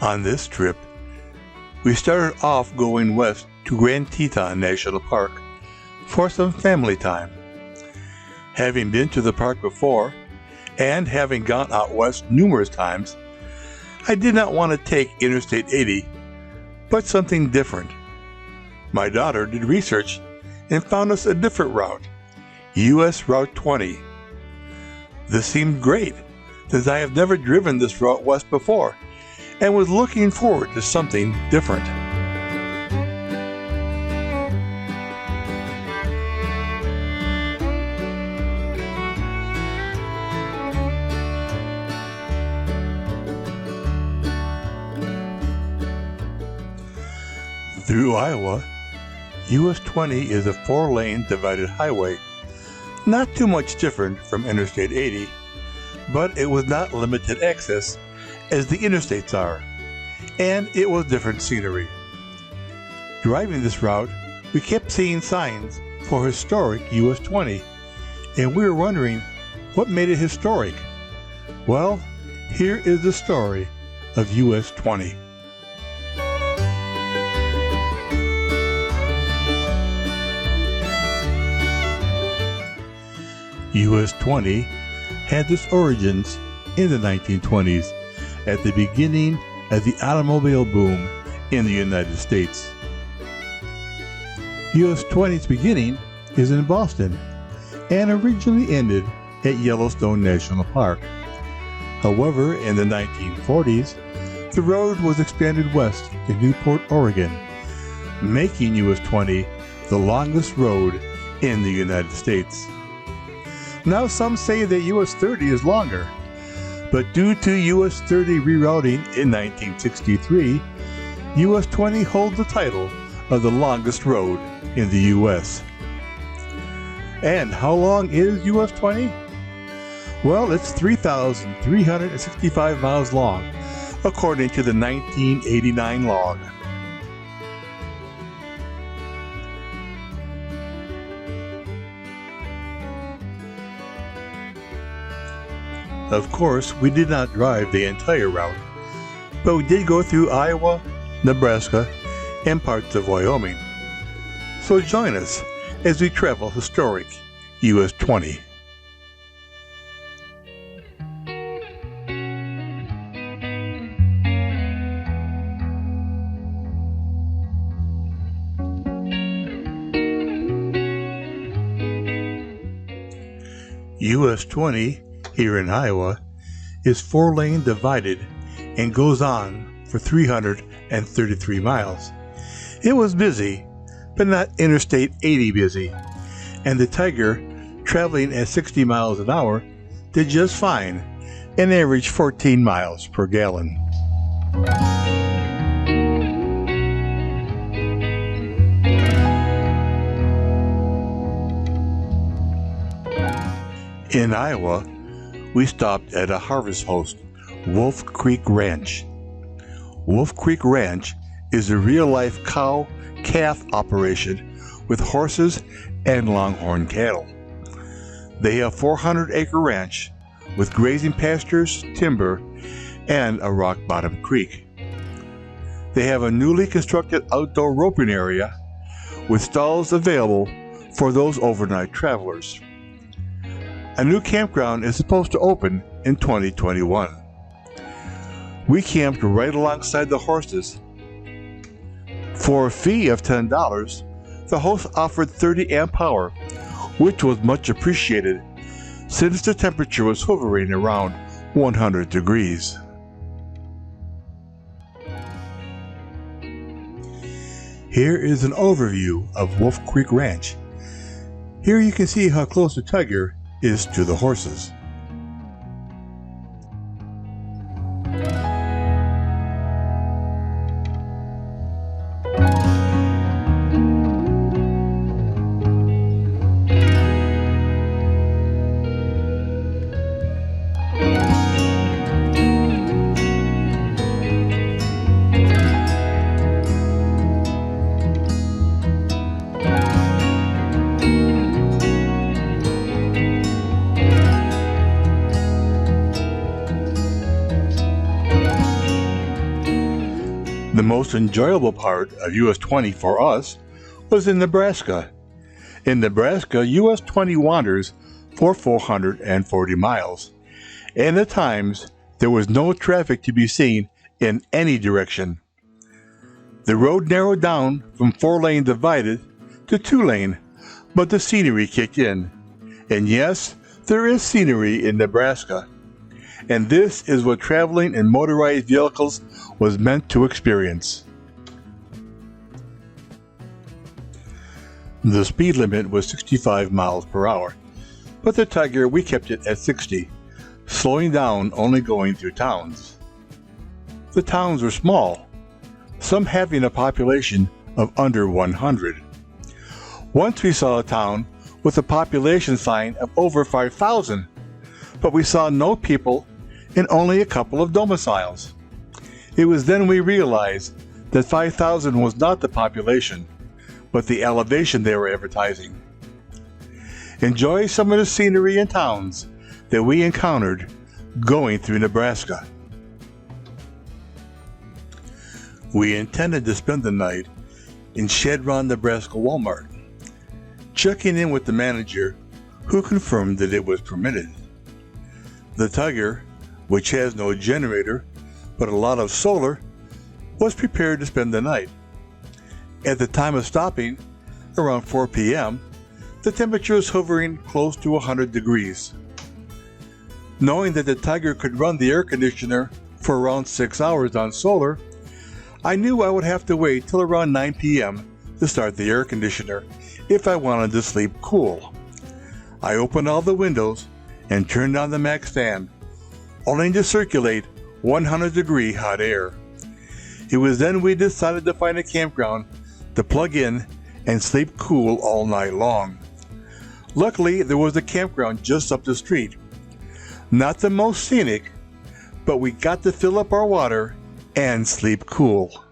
On this trip, we started off going west to Grand Teton National Park for some family time. Having been to the park before, and having gone out west numerous times, I did not want to take Interstate 80, but something different. My daughter did research and found us a different route, US Route 20. This seemed great, since I have never driven this route west before, and was looking forward to something different. Through Iowa, US 20 is a 4-lane divided highway, not too much different from Interstate 80, but it was not limited access as the interstates are, and it was different scenery. Driving this route, we kept seeing signs for historic US 20, and we were wondering what made it historic. Well, here is the story of US 20. US 20 had its origins in the 1920s at the beginning of the automobile boom in the United States. US 20's beginning is in Boston and originally ended at Yellowstone National Park. However, in the 1940s, the road was expanded west to Newport, Oregon, making US 20 the longest road in the United States. Now some say that US 30 is longer, but due to US 30 rerouting in 1963, US 20 holds the title of the longest road in the US. And how long is US 20? Well, it's 3,365 miles long, according to the 1989 log. Of course, we did not drive the entire route, but we did go through Iowa, Nebraska, and parts of Wyoming. So join us as we travel historic US 20. US 20 here in Iowa is 4-lane divided and goes on for 333 miles. It was busy, but not Interstate 80 busy, and the Tiger, traveling at 60 miles an hour, did just fine and averaged 14 miles per gallon. In Iowa, we stopped at a harvest host, Wolf Creek Ranch. Wolf Creek Ranch is a real-life cow-calf operation with horses and longhorn cattle. They have a 400-acre ranch with grazing pastures, timber, and a rock-bottom creek. They have a newly constructed outdoor roping area with stalls available for those overnight travelers. A new campground is supposed to open in 2021. We camped right alongside the horses. For a fee of $10, the host offered 30 amp power, which was much appreciated since the temperature was hovering around 100 degrees. Here is an overview of Wolf Creek Ranch. Here you can see how close the Tiger is to the horses. The most enjoyable part of US 20 for us was in Nebraska. In Nebraska, US 20 wanders for 440 miles, and at times there was no traffic to be seen in any direction. The road narrowed down from 4-lane divided to 2-lane, but the scenery kicked in. And yes, there is scenery in Nebraska. And this is what traveling in motorized vehicles was meant to experience. The speed limit was 65 miles per hour, but the Tiger, we kept it at 60, slowing down only going through towns. The towns were small, some having a population of under 100. Once we saw a town with a population sign of over 5,000, but we saw no people and only a couple of domiciles. It was then we realized that 5,000 was not the population, but the elevation they were advertising. Enjoy some of the scenery and towns that we encountered going through Nebraska. We intended to spend the night in Shedron, Nebraska Walmart, checking in with the manager who confirmed that it was permitted. The Tiger, which has no generator but a lot of solar, was prepared to spend the night. At the time of stopping, around 4 p.m., the temperature was hovering close to 100 degrees. Knowing that the Tiger could run the air conditioner for around 6 hours on solar, I knew I would have to wait till around 9 p.m. to start the air conditioner if I wanted to sleep cool. I opened all the windows and turned on the max fan, only to circulate 100-degree hot air. It was then we decided to find a campground to plug in and sleep cool all night long. Luckily, there was a campground just up the street. Not the most scenic, but we got to fill up our water and sleep cool.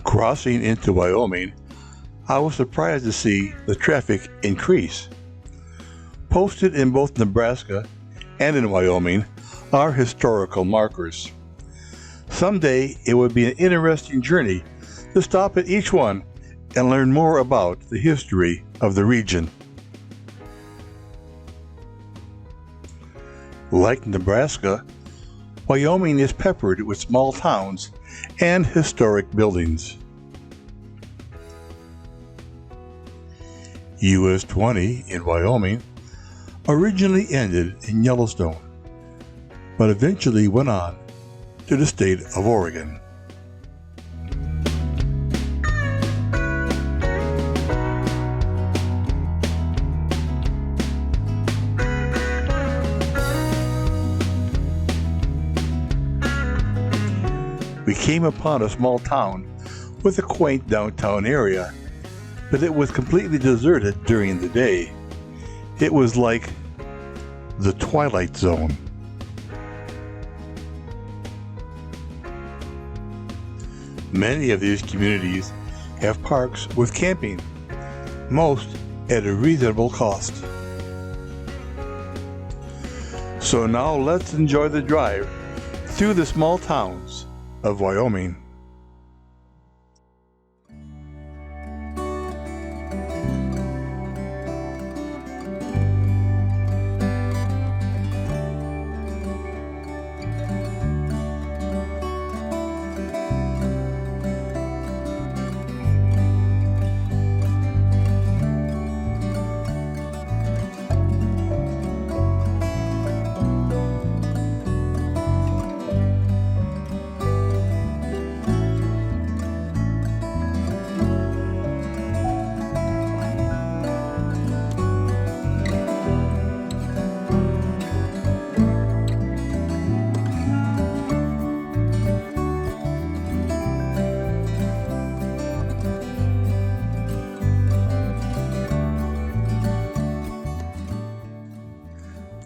Crossing into Wyoming, I was surprised to see the traffic increase. Posted in both Nebraska and in Wyoming are historical markers. Someday it would be an interesting journey to stop at each one and learn more about the history of the region. Like Nebraska, Wyoming is peppered with small towns and historic buildings. US 20 in Wyoming originally ended in Yellowstone, but eventually went on to the state of Oregon. We came upon a small town with a quaint downtown area, but it was completely deserted during the day. It was like the Twilight Zone. Many of these communities have parks with camping, most at a reasonable cost. So now let's enjoy the drive through the small towns of Wyoming.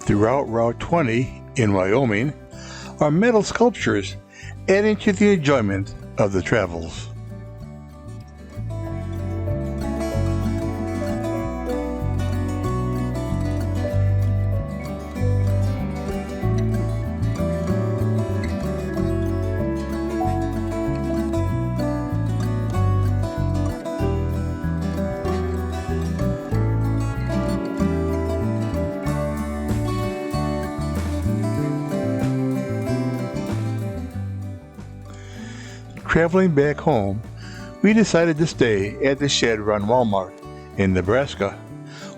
Throughout Route 20 in Wyoming are metal sculptures adding to the enjoyment of the travels. Traveling back home, we decided to stay at the Shed Run Walmart in Nebraska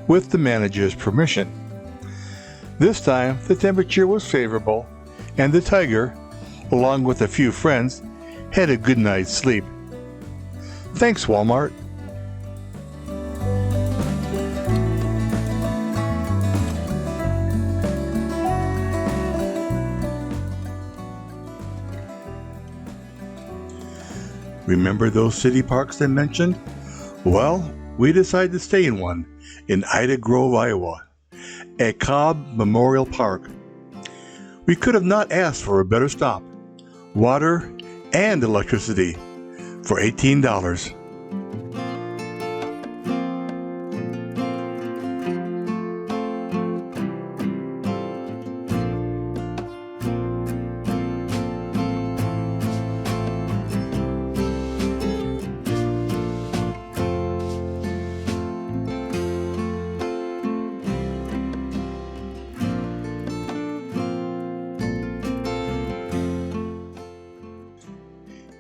with the manager's permission. This time, the temperature was favorable, and the tiger, along with a few friends, had a good night's sleep. Thanks, Walmart. Remember those city parks I mentioned? Well, we decided to stay in one in Ida Grove, Iowa, at Cobb Memorial Park. We could have not asked for a better stop. Water and electricity for $18.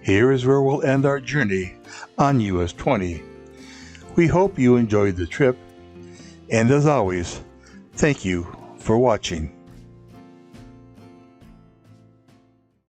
Here is where we'll end our journey on US 20. We hope you enjoyed the trip, and as always, thank you for watching.